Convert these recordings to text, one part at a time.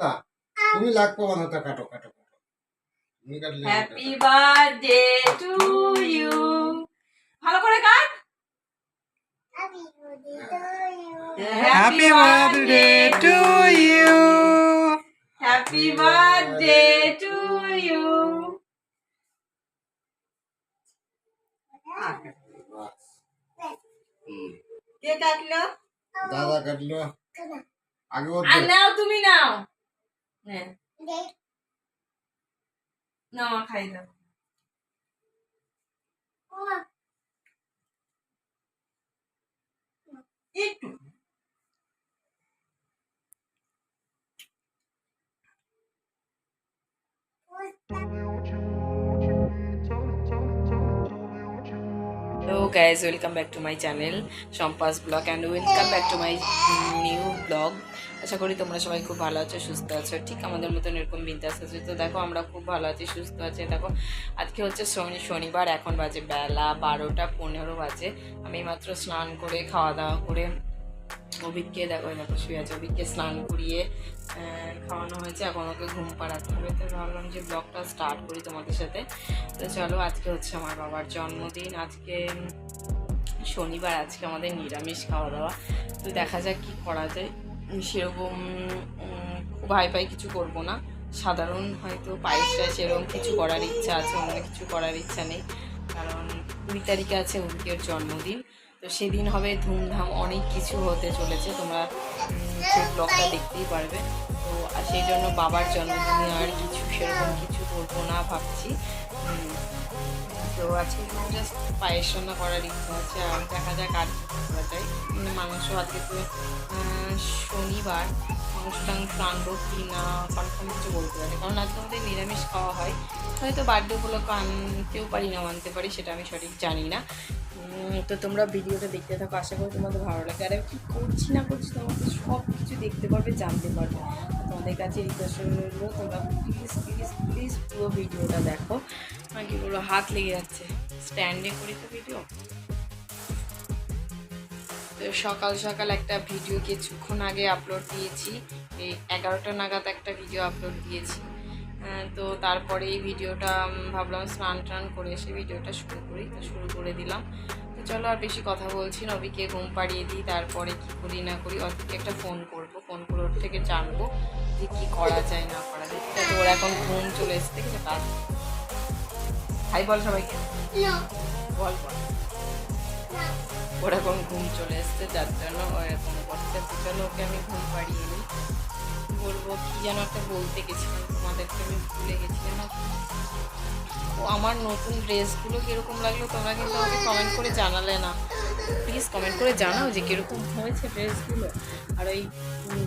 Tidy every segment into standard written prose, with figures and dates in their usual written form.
তা তুমি লাগ পাবা না, তা কাটো কাটো কাটো, তুমি কাটলে হ্যাপি বার্থডে টু ইউ। ভালো করে কাট। Happy birthday to you. Happy birthday to you. কে কাটলো? দাদা কাটলো আগে। আর নাও, তুমি নাও। নাও, খাই দাও। একটু তো guys, welcome back to my channel সম্পাস vlog and welcome back to my new vlog. আশা করি তোমরা সবাই খুব ভালো আছো, সুস্থ আছো, ঠিক আমাদের মতন এরকম বিন্দাস আছো। তো দেখো, আমরা খুব ভালো আছি, সুস্থ আছি। দেখো, আজকে হচ্ছে শনিবার, এখন বাজে বেলা 12:15 বাজে। আমি মাত্র স্নান করে খাওয়া দাওয়া করে অভিককে দেখো শুয়ে আছে, অভিককে স্নান করিয়ে খাওয়ানো হয়েছে। এখন ওকে ঘুম পাড়াতে হবে। তো ভাবলাম যে ব্লগটা স্টার্ট করি তোমাদের সাথে। তো চলো, আজকে হচ্ছে আমার বাবার জন্মদিন, আজকে শনিবার, আজকে আমাদের নিরামিষ খাওয়া দাওয়া। তো দেখা যাক কী করা যায়। সেরকম খুব হাইফাই কিছু করবো না, সাধারণ হয়তো পায়েস টায়েস এরকম কিছু করার ইচ্ছা আছে, অন্য কিছু করার ইচ্ছা নেই। কারণ 2 তারিখে আছে অভিকের জন্মদিন, তো সেদিন হবে ধুমধাম, অনেক কিছু হতে চলেছে, তোমরা সেই ব্লগটা দেখতেই পারবে। তো সেই জন্য বাবার জন্মদিনে আর কিছু সেরকম কিছু করবো না ভাবছি। তো আজকে জাস্ট পায়েস রান্না করার ইচ্ছা আছে, আর দেখা যাক আর কি করা যায়। মাংস আজকে তো শনিবার, মাংস টাংস আনবো কি না কনফার্ম কিছু বলতে পারি, কারণ আজকে আমাদের নিরামিষ খাওয়া হয়। হয়তো বার্থডে উপলক্ষে আনতেও পারি, না আনতে পারি, সেটা আমি সঠিক জানি না। তো তোমরা ভিডিওটা দেখতে থাকো, আশা করি তোমাদের ভালো লাগে। আর কী করছি না করছি তোমাদের সব কিছু দেখতে পারবে, জানতে পারবে। তোমাদের কাছে রিকোয়েস্ট রইলো, তোমরা প্লিজ প্লিজ প্লিজ পুরো ভিডিওটা দেখো। আমার কি বলো, হাত লেগে যাচ্ছে, স্ট্যান্ডে করি তো ভিডিও। তো সকাল সকাল একটা ভিডিও কিছুক্ষণ আগে আপলোড দিয়েছি, এই 11টা নাগাদ একটা ভিডিও আপলোড দিয়েছি। তো তারপরে এই ভিডিওটা ভাবলাম স্নান টান করে এসে ভিডিওটা শুরু করি, তো শুরু করে দিলাম। তো চলো, আর বেশি কথা বলছি না, অভিকে ঘুম পাড়িয়ে দিই, তারপরে কী করি না করি। অভিকে একটা ফোন করবো, ফোন করে ওর থেকে জানবো যে কী করা যায় না করা যায়। তো ওর এখন ঘুম চলে এসছে, দেখেছো কাজ। হাই বল সবাইকে, বল বল। ওর এখন ঘুম চলে এসছে, যার জন্য ও এরকম করতে। চলো, ওকে আমি ঘুম পাড়িয়ে নিই। বলবো কি যেন একটা বলতে গেছিলাম তোমাদেরকে, আমি ভুলে গেছিলাম। ও আমার নতুন ড্রেসগুলো কীরকম লাগলো তোমরা কিন্তু আমাকে কমেন্ট করে জানালে না। প্লিজ কমেন্ট করে জানাও যে কীরকম হয়েছে ড্রেসগুলো। আর ওই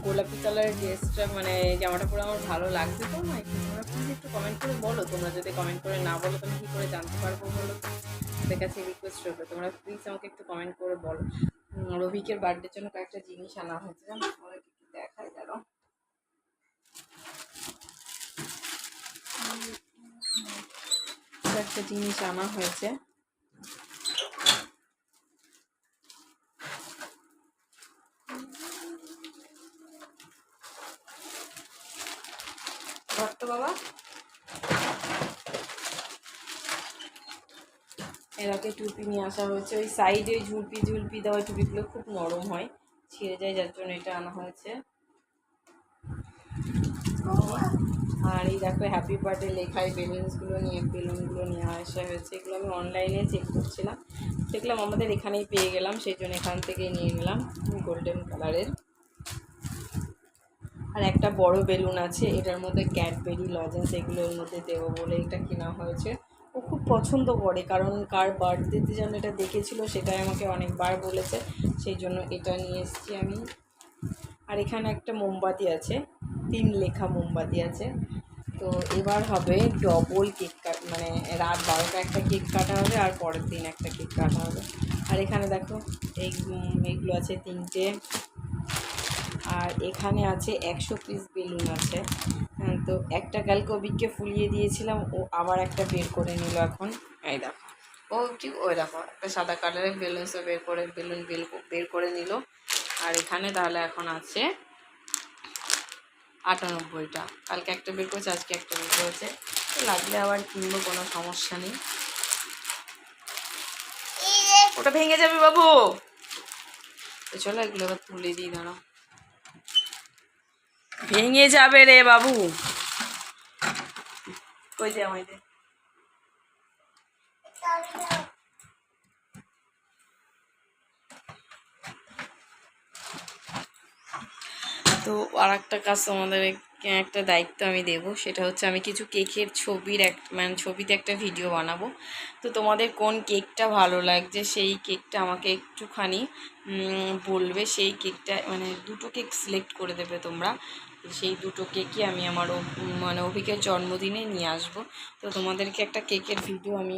গোলাপি কালারের ড্রেসটা, মানে জামাটা পরে আমার ভালো লাগবে তো না, তোমরা প্লিজ একটু কমেন্ট করে বলো। তোমরা যদি কমেন্ট করে না বলো, তুমি কী করে জানতে পারবো বলো? তোমাদের কাছে রিকোয়েস্ট রইলো, তোমরা প্লিজ আমাকে একটু কমেন্ট করে বলো। রবিকের বার্থডের জন্য কয়েকটা জিনিস আনা হয়েছে, আমাকে একটু দেখাই দাঁড়াও। একটা জিনিস আনা হয়েছে, তো বাবা এরাকে টুপি নিয়ে আসা হয়েছে। ওই সাইডে ঝুলপি ঝুলপি দেওয়া টুপিগুলো খুব নরম হয়, ছিঁড়ে যায়, যার জন্য এটা আনা হয়েছে। আর এই দেখো, হ্যাপি বার্থডে লেখায় বেলুনগুলো নিয়ে আসা হয়েছে। এগুলো আমি অনলাইনে চেক করছিলাম, দেখলাম আমাদের এখানেই পেয়ে গেলাম, সেই জন্য এখান থেকেই নিয়ে নিলাম, গোল্ডেন কালারের। আর একটা বড় বেলুন আছে, এটার মধ্যে ক্যাডবেরি লজেন্স এগুলোর মধ্যে দেবো বলে এটা কেনা হয়েছে। ও খুব পছন্দ করে, কারণ কার বার্থডেতে যেন এটা দেখেছিল, সেটাই আমাকে অনেকবার বলেছে, সেই জন্য এটা নিয়ে এসেছি আমি। আর এখানে একটা মোমবাতি আছে, 3 লেখা মোমবাতি আছে। তো এবার হবে ডবল কেক কাট, মানে রাত 12টা একটা কেক কাটা হবে, আর পরের দিন একটা কেক কাটা হবে। আর এখানে দেখো এইগুলো আছে 3টে। আর এখানে আছে 100 পিস বেলুন আছে। তো একটা কালকে অভিককে ফুলিয়ে দিয়েছিলাম, ও আবার একটা বের করে নিল এখন। এই দেখো, ও ঠিক ওই দেখো একটা সাদা কালারের বেলুনসও বের করে নিল। আর এখানে তাহলে এখন আছে 98টা। কালকে একটা বের করেছে, আজকে একটা বের করেছে। তো লাগলে আবার কিনবো, কোনো সমস্যা নেই। ওটা ভেঙে যাবে বাবু। তো চলো এগুলো এবার তুলে দিই, দাঁড়াও। ভেঙে যাবে রে বাবু। কই দে আমায় দে। তো আর একটা কাজ তোমাদের একটা দায়িত্ব আমি দেবো, সেটা হচ্ছে আমি কিছু কেকের ছবির মানে ছবিতে একটা ভিডিও বানাবো। তো তোমাদের কোন কেকটা ভালো লাগছে সেই কেকটা আমাকে একটুখানি বলবে। সেই কেকটা মানে দুটো কেক সিলেক্ট করে দেবে তোমরা। সেই দুটো কেকই আমি আমার মানে অভিকের জন্মদিনে নিয়ে আসবো। তো তোমাদেরকে একটা কেকের ভিডিও আমি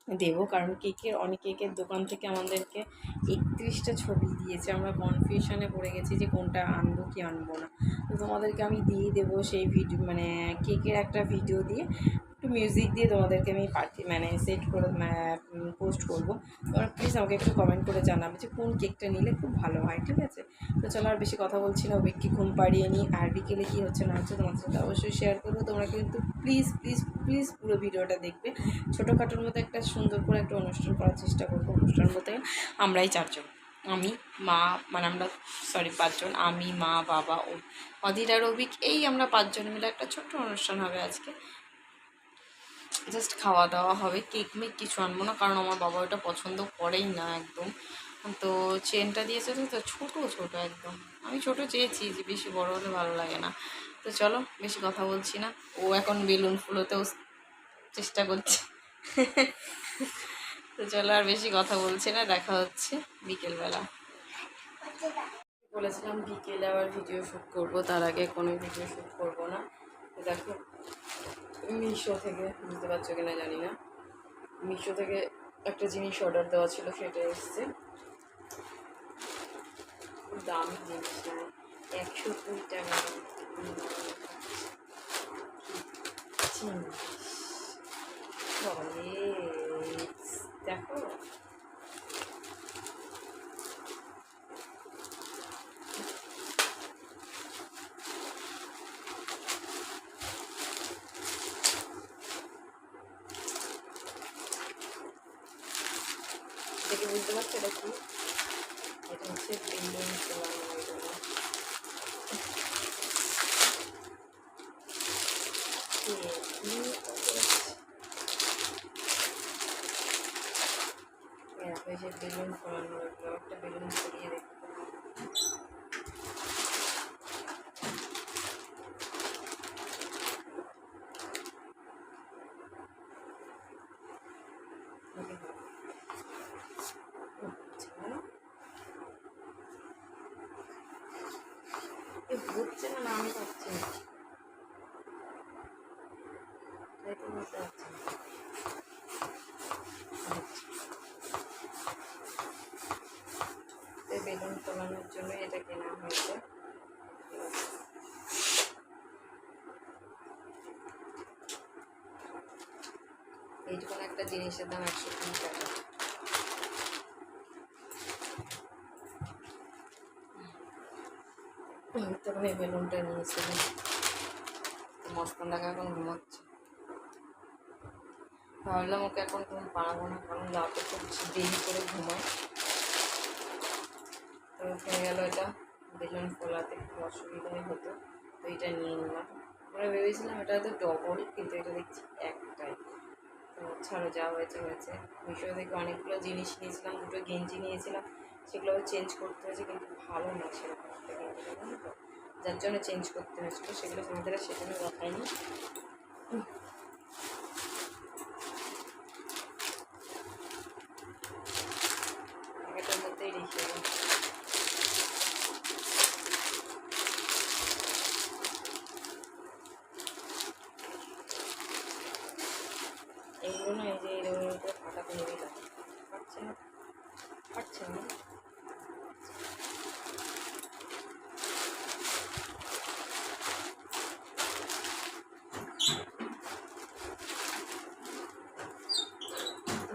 দেবো, কারণ অনেক কেকের দোকান থেকে আমাদেরকে 31টা ছবি দিয়েছে। আমরা কনফিউশনে পড়ে গেছি যে কোনটা আনবো কি আনবো না। তো তোমাদেরকে আমি দিয়ে দেবো সেই ভিডিও, মানে কেকের একটা ভিডিও দিয়ে একটু মিউজিক দিয়ে তোমাদেরকে আমি মানে সেট করে পোস্ট করবো। তোমরা প্লিজ আমাকে একটু কমেন্ট করে জানাবে যে কোন কেকটা নিলে খুব ভালো হয়, ঠিক আছে? তো চলো আর বেশি কথা বলছি না, ওকে ঘুম পাড়িয়ে নিই। আর বিকেলে কী হচ্ছে না হচ্ছে তোমাদের সাথে অবশ্যই শেয়ার করবো। তোমরা কিন্তু প্লিজ প্লিজ প্লিজ পুরো ভিডিওটা দেখবে। ছোটোখাটোর মতো একটা সুন্দর করে একটা অনুষ্ঠান করার চেষ্টা করবো। অনুষ্ঠান বলতে আমরাই 4জন, আমি মা, মানে আমরা 5জন, আমি, মা, বাবা, ও অধীর আর অভিক, এই আমরা 5জন মিলে একটা ছোট্ট অনুষ্ঠান হবে আজকে। জাস্ট খাওয়া দাওয়া হবে, কেক মেক কিছু আনবো না, কারণ আমার বাবা ওটা পছন্দ করেই না একদম। তো চেনটা দিয়েছে তো ছোটো ছোটো একদম, আমি ছোটো চেয়েছি, যে বেশি বড় হলে ভালো লাগে না। তো চলো বেশি কথা বলছি না, ও এখন বেলুন ফুলোতেও চেষ্টা করছে। তো চলো আর বেশি কথা বলছি না, দেখা হচ্ছে বিকেলবেলা। বলেছিলাম বিকেলে আবার ভিডিও শ্যুট করবো, তার আগে কোনো ভিডিও শ্যুট করবো না। তো দেখো মিশো থেকে, বুঝতে পারছো কিনা জানি না, মিশো থেকে একটা জিনিস অর্ডার দেওয়া ছিল, সেটা এসছে। খুব দামি জিনিস, 120 টাকা দেখো। দেখে বুঝতে পারছো এটা কি? এটা হচ্ছে বেলুন ফোলানো এগুলো। এই যে বেলুন ফোলানো, একটা বেলুন ফলিয়ে দেখতে বুঝছে না, আমি পাচ্ছি না, তাই তো বুঝতে পারছি না। বেলুন ফোলানোর জন্য এটা কেনা হয়েছে। এইটুকুন একটা জিনিসের দাম 103 টাকা। তখন এই বেলুনটা নিয়েছিলাম। মস্তান দেখা এখন ঘুমাচ্ছে, ভাবলাম ওকে এখন ঘুম পাড়াবো না, কারণ রাতে খুব দেরি করে ঘুমায়। তো হয়ে গেল এটা, বেলুন ফোলাতে খুব অসুবিধাই হতো, তো এটা নিয়ে নিলাম। আমরা ভেবেছিলাম এটা হয়তো ডবল, কিন্তু এটা দেখছি একটাই। তো ছাড়ো, যা হয়েছে হয়েছে। মিশো থেকে অনেকগুলো জিনিস নিয়েছিলাম, দুটো গেঞ্জি নিয়েছিলাম, সেগুলো চেঞ্জ করতে হয়েছে, কিন্তু ভালো না সেরকম একটা গেঞ্জি, জানো তো, যার জন্য চেঞ্জ করতে হয়েছিল। সেগুলো তোমাদের সেখানে দেখায়নি। এটার মধ্যেই রেখে দিই। এইগুলো না, এই যে এরকম করে ফাটাতে নেবে, পাচ্ছে না, পাচ্ছে না।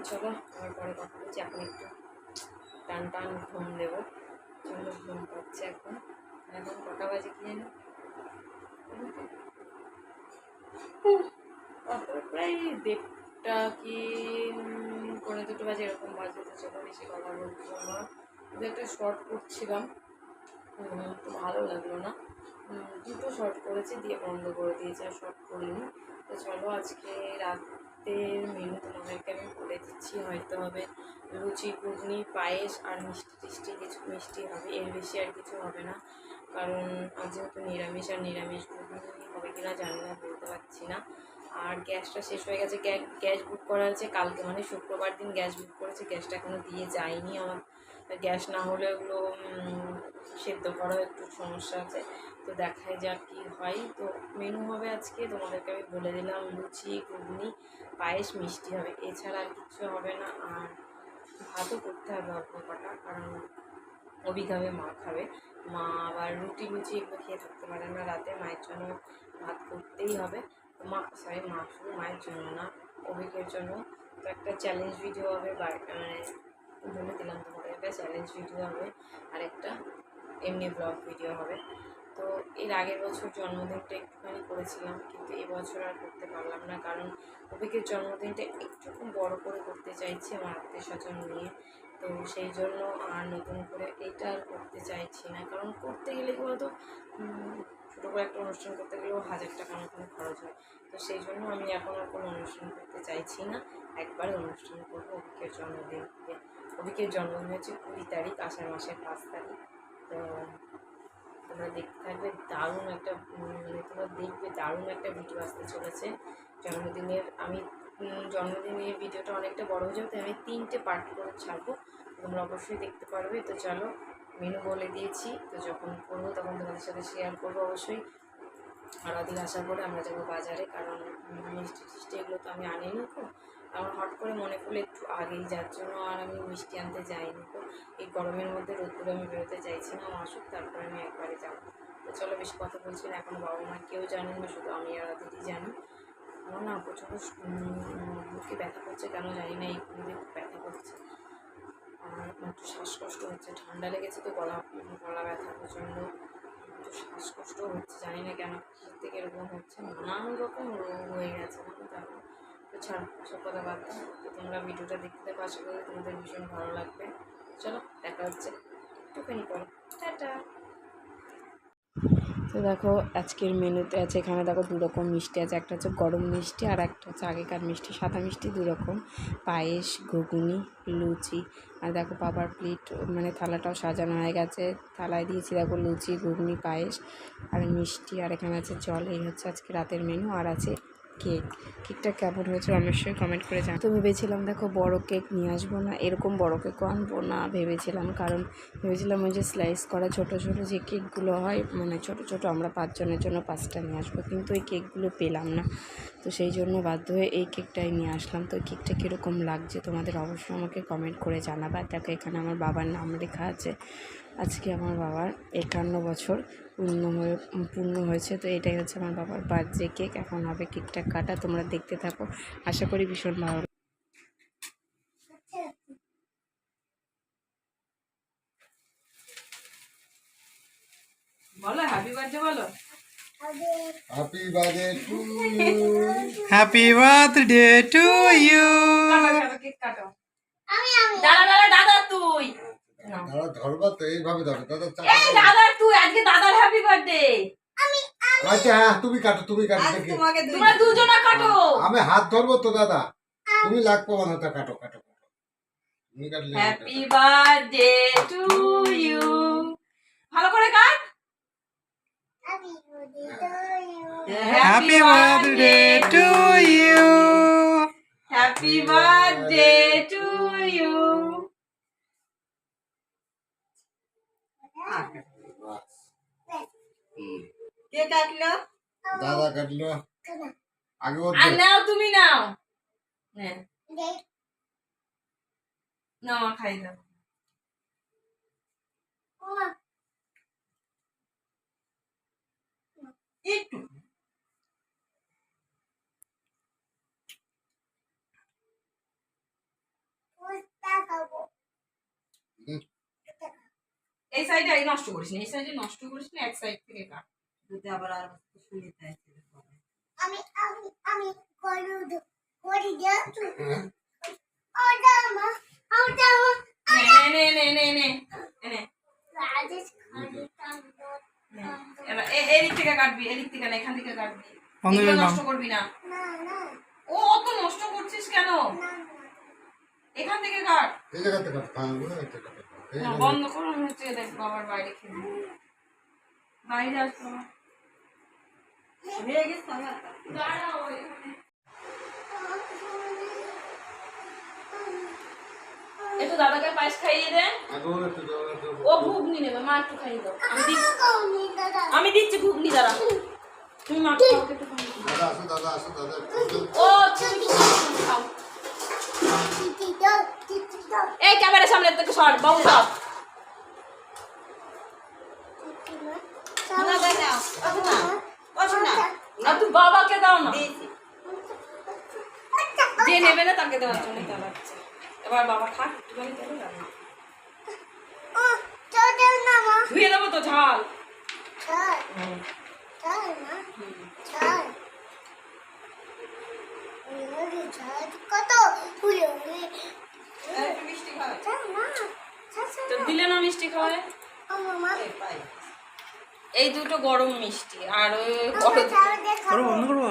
চলো আমার পরে কথা বলছি, এখন একটু টান টান ঘুম দেবো। চলো, ঘুম পাচ্ছে এখন। এখন কটা বাজে কি জানি, তারপরে প্রায় 1:30 কি 1:45 বাজে এরকম বাজে। তো চলো বেশি কথা বলবো না, একটা শর্ট করছিলাম, তো ভালো লাগলো না, দুটো শর্ট করেছি দিয়ে বন্ধ করে দিয়েছি, আর শর্ট করিনি। তো চলো আজকে রাতের মেনু তোমাদেরকে আমি বলে দিচ্ছি। হয়তো হবে লুচি, ঘুগনি, পায়েস আর মিষ্টি টিষ্টি, কিছু মিষ্টি হবে, এর বেশি আর কিছু হবে না। কারণ আজ যেহেতু নিরামিষ, আর নিরামিষ ঘুগনি হবে কিনা জানি না, বলতে পারছি না। আর গ্যাসটা শেষ হয়ে গেছে, গ্যাস বুক করা আছে কালকে, মানে শুক্রবার দিন গ্যাস বুক করেছে, গ্যাসটা এখনও দিয়ে যায়নি আমার। গ্যাস না হলে ওগুলো সেদ্ধ করা একটু সমস্যা আছে, তো দেখাই যাক কী হয়। তো মেনু হবে আজকে তোমাদেরকে আমি বলে দিলাম, লুচি, ঘুগনি, পায়েস, মিষ্টি হবে, এছাড়া আর কিছু হবে না। আর ভাতও করতে হবে অল্প কটা, কারণ অভি খাবে, মা খাবে। মা আবার রুটি লুচি এগুলো খেয়ে থাকতে পারে না রাতে, মায়ের জন্য ভাত করতেই হবে। মা শুধু মায়ের জন্য না, অভিকের জন্য। তো একটা চ্যালেঞ্জ ভিডিও হবে, মানে বলে দিলাম তোমাদের, একটা চ্যালেঞ্জ ভিডিও হবে আর একটা এমনি ব্লগ ভিডিও হবে। তো এর আগের বছর জন্মদিনটা একটুখানি করেছিলাম, কিন্তু এবছর আর করতে পারলাম না, কারণ অভিকের জন্মদিনটা একটু বড় করে করতে চাইছি আমার আত্মীয় স্বজন নিয়ে। তো সেই জন্য আর নতুন করে এটা আর করতে চাইছি না, কারণ করতে গেলে কি বলতো, ছোটো করে একটা অনুষ্ঠান করতে গেলেও 1000 টাকা মতন খরচ হয়। তো সেই জন্য আমি এখন আর কোনো অনুষ্ঠান করতে চাইছি না, একবারে অনুষ্ঠান করবো অভিকের জন্মদিনকে। অভিকের জন্মদিন হচ্ছে 20 তারিখ, আষাঢ় মাসের 5 তারিখ। তো তোমরা দেখতে থাকবে, দারুণ একটা মানে তোমরা দেখবে দারুণ একটা ভিডিও আসতে চলেছে জন্মদিনের। আমি জন্মদিনের ভিডিওটা অনেকটা বড় হয়ে যাবে, তো আমি 3টে পার্ট করে ছাড়বো, তোমরা অবশ্যই দেখতে পারবে। তো চলো মেনু বলে দিয়েছি, তো যখন করবো তখন তোমাদের সাথে শেয়ার করবো অবশ্যই। আর ওদিন আসার পরে আমরা যাবো বাজারে, কারণ মিষ্টি টিষ্টি এগুলো তো আমি আনিনি। তো আমার হট করে মনে পড়লো একটু আগেই, যার জন্য আর আমি মিষ্টি আনতে যাইনি। তো এই গরমের মধ্যে রোদ্দুরে আমি বেরোতে চাইছি না, আসুক তারপরে আমি একবারে যাবো। তো চলো বেশি কথা বলছি না, এখন বাবা মা কেউ জানেন না, শুধু আমি আর দিদি জানি। আমার না প্রচণ্ড বুকে ব্যথা করছে, কেন জানি না, এই বুকে ব্যথা করছে, আর একটু শ্বাসকষ্ট হচ্ছে, ঠান্ডা লেগেছে তো, গলা ব্যথা প্রচণ্ড, একটু শ্বাসকষ্টও হচ্ছে, জানি না কেন কিসের থেকে এরকম হচ্ছে, নানান রকম রোগ হয়ে গেছে না তো এখন। তো ছাড়, সব কথা বাদ দাও। তো তোমরা ভিডিওটা দেখতে থাকো, আশা করি তোমাদের ভীষণ ভালো লাগবে। চলো দেখা হচ্ছে একটুখানি পরে, টাটা। তো দেখো আজকের মেনুতে আছে, এখানে দেখো 2 রকম মিষ্টি আছে, একটা হচ্ছে গরম মিষ্টি আর একটা হচ্ছে আগেকার মিষ্টি, সাদা মিষ্টি 2 রকম, পায়েস, ঘুগনি, লুচি। আর দেখো বাবার প্লেট মানে থালাটাও সাজানো হয়ে গেছে, থালায় দিয়েছি দেখো লুচি, ঘুগনি, পায়েস আর মিষ্টি, আর এখানে আছে জল। এই হচ্ছে আজকে রাতের মেনু। আর আছে কেকটা কেমন হয়েছে অবশ্যই কমেন্ট করে জানাও। তো ভেবেছিলাম দেখো বড় কেক নিয়ে আসবো না, এরকম বড় কেকও আনবো না ভেবেছিলাম, কারণ ভেবেছিলাম ওই যে স্লাইস করা ছোটো ছোটো যে কেকগুলো হয়, মানে ছোটো ছোটো আমরা 5 জনের জন্য 5টা নিয়ে আসবো, কিন্তু এই কেকগুলো পেলাম না। তো সেই জন্য বাধ্য হয়ে এই কেকটাই নিয়ে আসলাম। তো কেকটা কীরকম লাগছে তোমাদের অবশ্যই আমাকে কমেন্ট করে জানাবে। আর দেখো এখানে আমার বাবার নাম লেখা আছে, আজকে আমার বাবার 51 বছর পূর্ণ হয়েছে। তো এটাই হচ্ছে আমার বাবার বার্থডে কেক, এখন হবে কেকটা কাটা, তোমরা দেখতে থাকো, আশা করি ভীষণ ভালো। বলো হ্যাপি বার্থডে, বলো happy birthday two Happy birthday to you. Cake কাটো। দাদা দাদা তুই দাদা ধরবা তো, এইভাবে ধরো দাদা, এই দাদা তুই আজকে দাদার হ্যাপি বার্থডে। আচ্ছা হ্যাঁ, তুমি কাটো দেখি, তোমরা দুজনা কাটো। আমি হাত ধরবো তো দাদা, তুমি লাগবো না, তো কাটো কাটো কাটো, তুমি কাটলে হ্যাপি বার্থডে টু ইউ, ভালো করে কাট। Happy birthday to you. Happy birthday to you. কে কাটলো? দাদা কাটলো আগে, ওর আর নাও, তুমি নাও, নাও খাই দাও। একটু এই সাইডে নষ্ট করিস না, এই সাইডে নষ্ট করিস না, এক সাইড থেকে কাট, যদি আবার আর শুয়ে যায়। নে নে নে নে নে এবার এদিক থেকে কাটবি, এদিক থেকে না, এখান থেকে কাটবি। এগুলো নষ্ট করবি না। ও অত নষ্ট করছিস কেন? এখান থেকে কাট। এই জায়গাতে কাট, পাগুলো একটা কাট। এই না, বন্ধ করো, আমি হচ্ছে দেখ বাবার বাইরে খেয়ে বাইরে আসবো না। দাঁড়াও এখানে। একটু দাদাকে পায়েস খাইয়ে দে। আগো একটু দাও, একটু ও ঘুগনি নেবে, মা একটু খাইয়ে দাও। আমি দিচ্ছি ঘুগনি, দাঁড়া। তুমি মা খাও, একটু খাও। দাদা আসো একটু। ও তুমি খাও। এই ক্যামেরার সামনে থেকে সর, বাবু খাও। না তুই বাবাকে দাও না, যে নেবে না তাকে দেওয়ার জন্য চালাচ্ছে। এবার বাবা খাক, একটুখানি তেলে রাখো। ধুয়ে দেবো তো ঝাল। তো দিলে না মিষ্টি খাওয়ায়? এই দুটো গরম মিষ্টি আর ওই বড় করবো, বন্ধ করবো,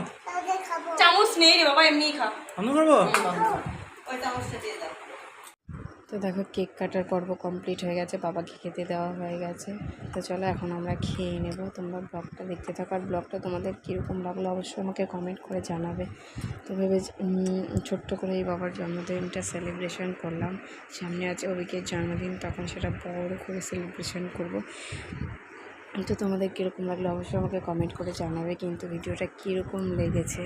চামচ নেই রে বাবা, এমনি খা। বন্ধ করবো। তো দেখো কেক কাটার পর্ব কমপ্লিট হয়ে গেছে, বাবাকে খেতে দেওয়া হয়ে গেছে। তো চলো এখন আমরা খেয়ে নেব। তোমরা ব্লগটা দেখতে থাকো, আর ব্লগটা তোমাদের কীরকম লাগলো অবশ্যই আমাকে কমেন্ট করে জানাবে। তো ভেবে ছোট্ট করে এই বাবার জন্মদিনটা সেলিব্রেশন করলাম। সামনে আছে অভিকের জন্মদিন, তখন সেটা বড় করে সেলিব্রেশন করব। তো তোমাদের কীরকম লাগলো অবশ্যই আমাকে কমেন্ট করে জানাবে, কিন্তু ভিডিওটা কীরকম লেগেছে।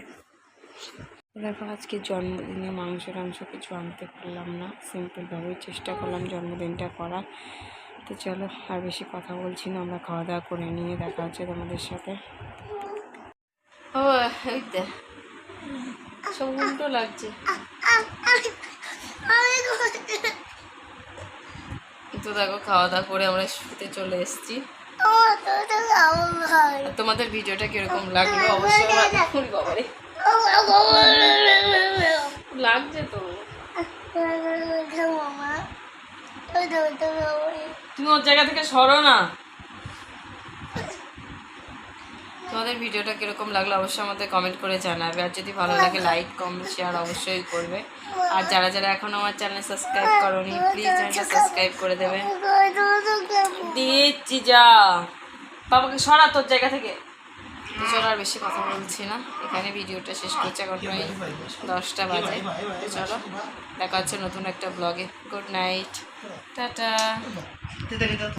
দেখো আজকে জন্মদিনে মাংস কিছু আনতে পারলাম না, সিম্পলভাবেই চেষ্টা করলাম জন্মদিনটা করা। তো চলো আর বেশি কথা বলছি না, আমরা খাওয়া দাওয়া করে নিয়ে দেখা হচ্ছে তোমাদের সাথে। ও এই দেখ সব উল্টো লাগছে। তো দেখো খাওয়া দাওয়া করে আমরা শুতে চলে এসেছি। তোমাদের ভিডিওটা কিরকম লাগলো অবশ্যই বাবারে লাগছে তো। তুমি ওর জায়গা থেকে সরো না। তোমাদের ভিডিওটা কিরকম লাগলো অবশ্যই আমাদের কমেন্ট করে জানাবে, আর যদি ভালো লাগে লাইক কমেন্ট শেয়ার অবশ্যই করবে। আর যারা যারা এখন আমার চ্যানেল সাবস্ক্রাইব করোনি প্লিজ চ্যানেলটা সাবস্ক্রাইব করে দেবে। দিচ্ছি যা, বাবাকে সরা তোর জায়গা থেকে। তো চলো আর বেশি কথা বলছি না, এখানে ভিডিওটা শেষ করছি, এখন প্রায় 10টা বাজে। চলো দেখা হচ্ছে নতুন একটা ব্লগে। Good night, tata.